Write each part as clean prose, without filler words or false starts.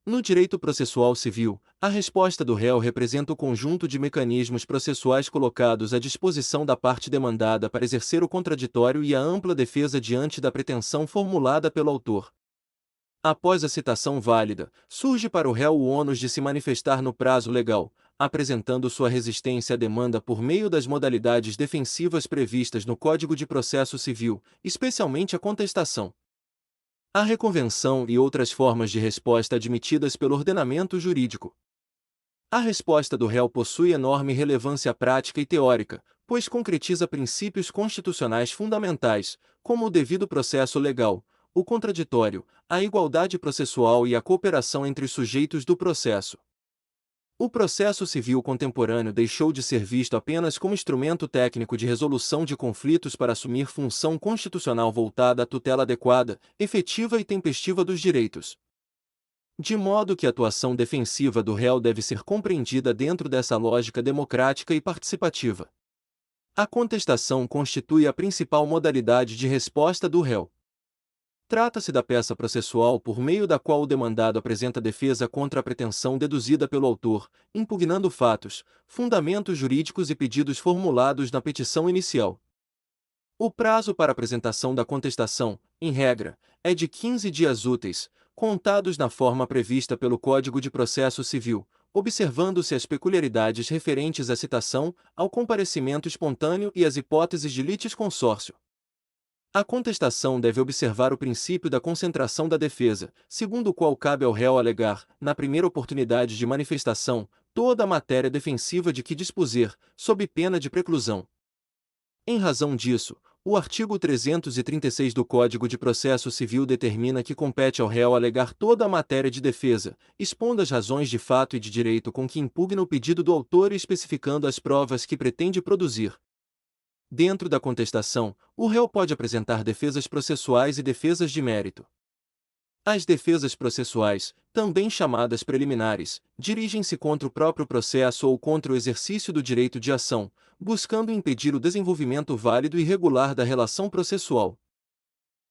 No direito processual civil, a resposta do réu representa o conjunto de mecanismos processuais colocados à disposição da parte demandada para exercer o contraditório e a ampla defesa diante da pretensão formulada pelo autor. Após a citação válida, surge para o réu o ônus de se manifestar no prazo legal, apresentando sua resistência à demanda por meio das modalidades defensivas previstas no Código de Processo Civil, especialmente a contestação, a reconvenção e outras formas de resposta admitidas pelo ordenamento jurídico. A resposta do réu possui enorme relevância prática e teórica, pois concretiza princípios constitucionais fundamentais, como o devido processo legal, o contraditório, a igualdade processual e a cooperação entre os sujeitos do processo. O processo civil contemporâneo deixou de ser visto apenas como instrumento técnico de resolução de conflitos para assumir função constitucional voltada à tutela adequada, efetiva e tempestiva dos direitos. De modo que a atuação defensiva do réu deve ser compreendida dentro dessa lógica democrática e participativa. A contestação constitui a principal modalidade de resposta do réu. Trata-se da peça processual por meio da qual o demandado apresenta defesa contra a pretensão deduzida pelo autor, impugnando fatos, fundamentos jurídicos e pedidos formulados na petição inicial. O prazo para apresentação da contestação, em regra, é de 15 dias úteis, contados na forma prevista pelo Código de Processo Civil, observando-se as peculiaridades referentes à citação, ao comparecimento espontâneo e às hipóteses de litisconsórcio. A contestação deve observar o princípio da concentração da defesa, segundo o qual cabe ao réu alegar, na primeira oportunidade de manifestação, toda a matéria defensiva de que dispuser, sob pena de preclusão. Em razão disso, o artigo 336 do Código de Processo Civil determina que compete ao réu alegar toda a matéria de defesa, expondo as razões de fato e de direito com que impugna o pedido do autor e especificando as provas que pretende produzir. Dentro da contestação, o réu pode apresentar defesas processuais e defesas de mérito. As defesas processuais, também chamadas preliminares, dirigem-se contra o próprio processo ou contra o exercício do direito de ação, buscando impedir o desenvolvimento válido e regular da relação processual.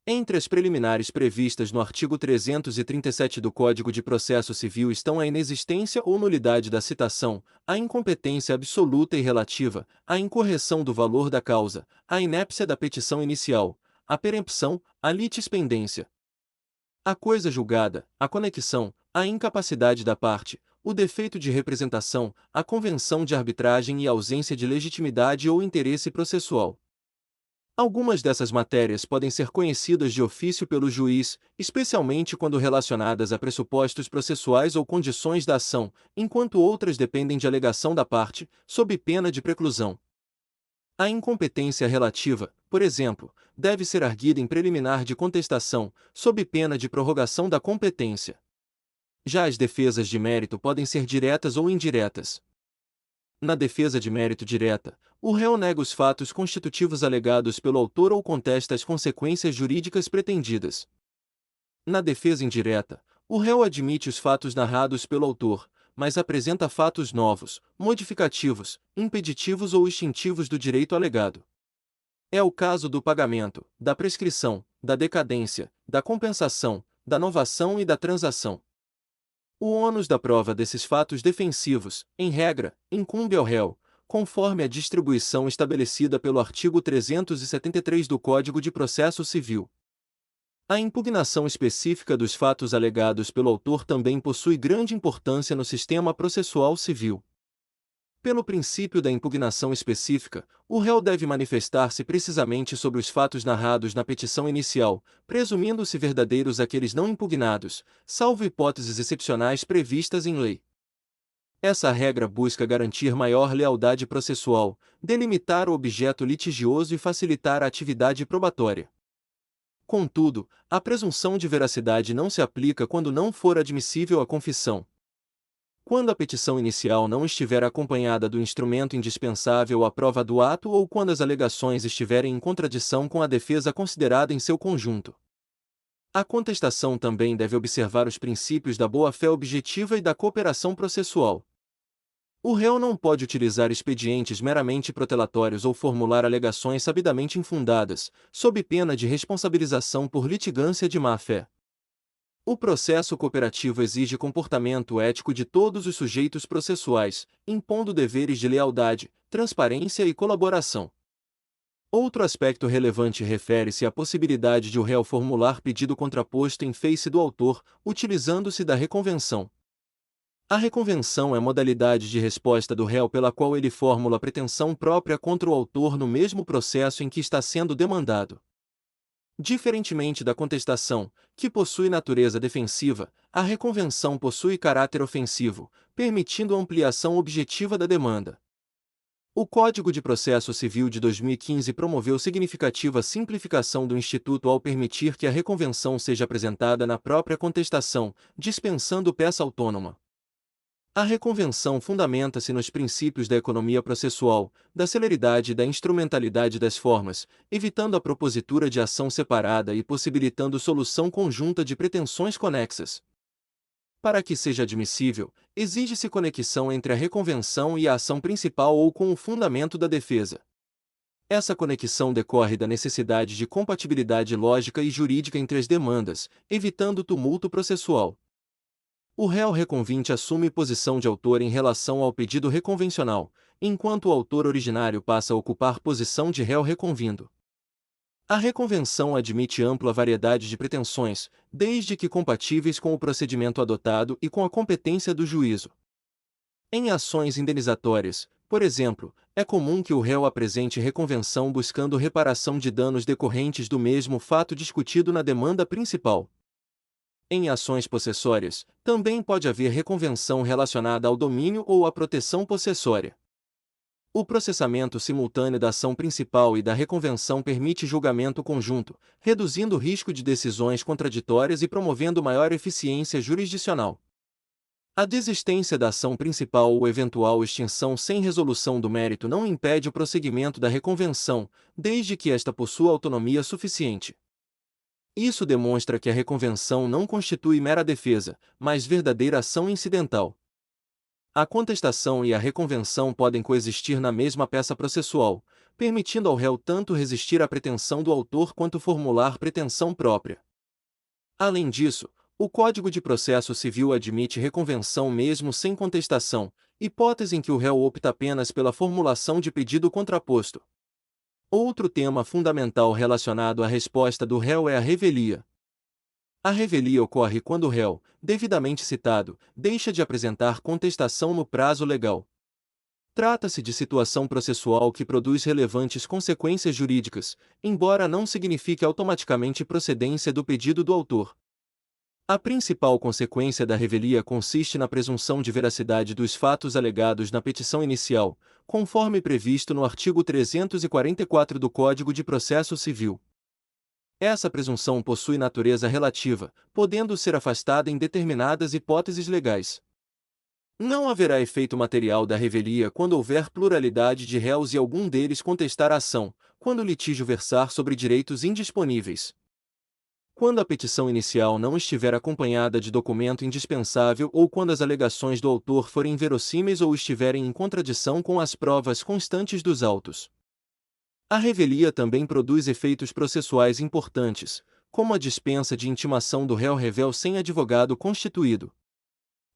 Entre as preliminares previstas no artigo 337 do Código de Processo Civil estão a inexistência ou nulidade da citação, a incompetência absoluta e relativa, a incorreção do valor da causa, a inépcia da petição inicial, a perempção, a litispendência, a coisa julgada, a conexão, a incapacidade da parte, o defeito de representação, a convenção de arbitragem e a ausência de legitimidade ou interesse processual. Algumas dessas matérias podem ser conhecidas de ofício pelo juiz, especialmente quando relacionadas a pressupostos processuais ou condições da ação, enquanto outras dependem de alegação da parte, sob pena de preclusão. A incompetência relativa, por exemplo, deve ser arguida em preliminar de contestação, sob pena de prorrogação da competência. Já as defesas de mérito podem ser diretas ou indiretas. Na defesa de mérito direta, o réu nega os fatos constitutivos alegados pelo autor ou contesta as consequências jurídicas pretendidas. Na defesa indireta, o réu admite os fatos narrados pelo autor, mas apresenta fatos novos, modificativos, impeditivos ou extintivos do direito alegado. É o caso do pagamento, da prescrição, da decadência, da compensação, da novação e da transação. O ônus da prova desses fatos defensivos, em regra, incumbe ao réu, conforme a distribuição estabelecida pelo artigo 373 do Código de Processo Civil. A impugnação específica dos fatos alegados pelo autor também possui grande importância no sistema processual civil. Pelo princípio da impugnação específica, o réu deve manifestar-se precisamente sobre os fatos narrados na petição inicial, presumindo-se verdadeiros aqueles não impugnados, salvo hipóteses excepcionais previstas em lei. Essa regra busca garantir maior lealdade processual, delimitar o objeto litigioso e facilitar a atividade probatória. Contudo, a presunção de veracidade não se aplica quando não for admissível a confissão. Quando a petição inicial não estiver acompanhada do instrumento indispensável à prova do ato ou quando as alegações estiverem em contradição com a defesa considerada em seu conjunto. A contestação também deve observar os princípios da boa-fé objetiva e da cooperação processual. O réu não pode utilizar expedientes meramente protelatórios ou formular alegações sabidamente infundadas, sob pena de responsabilização por litigância de má-fé. O processo cooperativo exige comportamento ético de todos os sujeitos processuais, impondo deveres de lealdade, transparência e colaboração. Outro aspecto relevante refere-se à possibilidade de o réu formular pedido contraposto em face do autor, utilizando-se da reconvenção. A reconvenção é modalidade de resposta do réu pela qual ele formula pretensão própria contra o autor no mesmo processo em que está sendo demandado. Diferentemente da contestação, que possui natureza defensiva, a reconvenção possui caráter ofensivo, permitindo ampliação objetiva da demanda. O Código de Processo Civil de 2015 promoveu significativa simplificação do Instituto ao permitir que a reconvenção seja apresentada na própria contestação, dispensando peça autônoma. A reconvenção fundamenta-se nos princípios da economia processual, da celeridade e da instrumentalidade das formas, evitando a propositura de ação separada e possibilitando solução conjunta de pretensões conexas. Para que seja admissível, exige-se conexão entre a reconvenção e a ação principal ou com o fundamento da defesa. Essa conexão decorre da necessidade de compatibilidade lógica e jurídica entre as demandas, evitando tumulto processual. O réu reconvinte assume posição de autor em relação ao pedido reconvencional, enquanto o autor originário passa a ocupar posição de réu reconvindo. A reconvenção admite ampla variedade de pretensões, desde que compatíveis com o procedimento adotado e com a competência do juízo. Em ações indenizatórias, por exemplo, é comum que o réu apresente reconvenção buscando reparação de danos decorrentes do mesmo fato discutido na demanda principal. Em ações possessórias, também pode haver reconvenção relacionada ao domínio ou à proteção possessória. O processamento simultâneo da ação principal e da reconvenção permite julgamento conjunto, reduzindo o risco de decisões contraditórias e promovendo maior eficiência jurisdicional. A desistência da ação principal ou eventual extinção sem resolução do mérito não impede o prosseguimento da reconvenção, desde que esta possua autonomia suficiente. Isso demonstra que a reconvenção não constitui mera defesa, mas verdadeira ação incidental. A contestação e a reconvenção podem coexistir na mesma peça processual, permitindo ao réu tanto resistir à pretensão do autor quanto formular pretensão própria. Além disso, o Código de Processo Civil admite reconvenção mesmo sem contestação, hipótese em que o réu opta apenas pela formulação de pedido contraposto. Outro tema fundamental relacionado à resposta do réu é a revelia. A revelia ocorre quando o réu, devidamente citado, deixa de apresentar contestação no prazo legal. Trata-se de situação processual que produz relevantes consequências jurídicas, embora não signifique automaticamente procedência do pedido do autor. A principal consequência da revelia consiste na presunção de veracidade dos fatos alegados na petição inicial, conforme previsto no artigo 344 do Código de Processo Civil. Essa presunção possui natureza relativa, podendo ser afastada em determinadas hipóteses legais. Não haverá efeito material da revelia quando houver pluralidade de réus e algum deles contestar a ação, quando o litígio versar sobre direitos indisponíveis. Quando a petição inicial não estiver acompanhada de documento indispensável ou quando as alegações do autor forem inverossímeis ou estiverem em contradição com as provas constantes dos autos. A revelia também produz efeitos processuais importantes, como a dispensa de intimação do réu revel sem advogado constituído.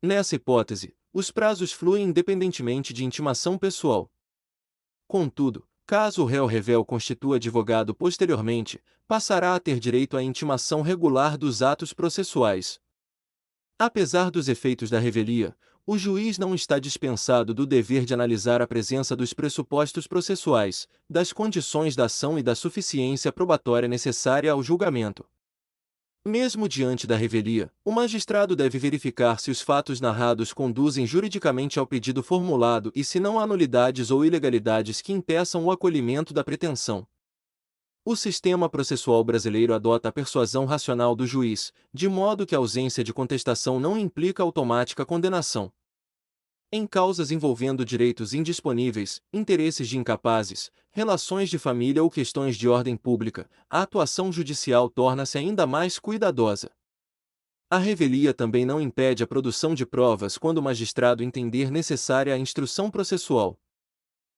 Nessa hipótese, os prazos fluem independentemente de intimação pessoal. Contudo, caso o réu revel constitua advogado posteriormente, passará a ter direito à intimação regular dos atos processuais. Apesar dos efeitos da revelia, o juiz não está dispensado do dever de analisar a presença dos pressupostos processuais, das condições da ação e da suficiência probatória necessária ao julgamento. Mesmo diante da revelia, o magistrado deve verificar se os fatos narrados conduzem juridicamente ao pedido formulado e se não há nulidades ou ilegalidades que impeçam o acolhimento da pretensão. O sistema processual brasileiro adota a persuasão racional do juiz, de modo que a ausência de contestação não implica automática condenação. Em causas envolvendo direitos indisponíveis, interesses de incapazes, relações de família ou questões de ordem pública, a atuação judicial torna-se ainda mais cuidadosa. A revelia também não impede a produção de provas quando o magistrado entender necessária a instrução processual.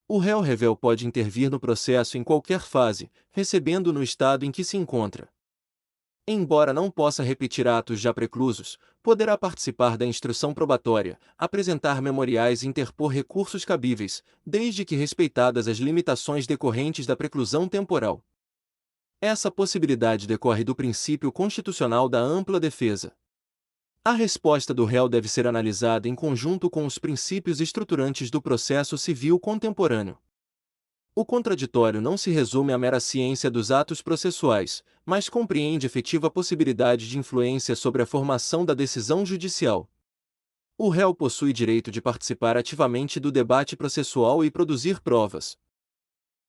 O réu revel pode intervir no processo em qualquer fase, recebendo no estado em que se encontra. Embora não possa repetir atos já preclusos, poderá participar da instrução probatória, apresentar memoriais e interpor recursos cabíveis, desde que respeitadas as limitações decorrentes da preclusão temporal. Essa possibilidade decorre do princípio constitucional da ampla defesa. A resposta do réu deve ser analisada em conjunto com os princípios estruturantes do processo civil contemporâneo. O contraditório não se resume à mera ciência dos atos processuais, mas compreende efetiva possibilidade de influência sobre a formação da decisão judicial. O réu possui direito de participar ativamente do debate processual e produzir provas.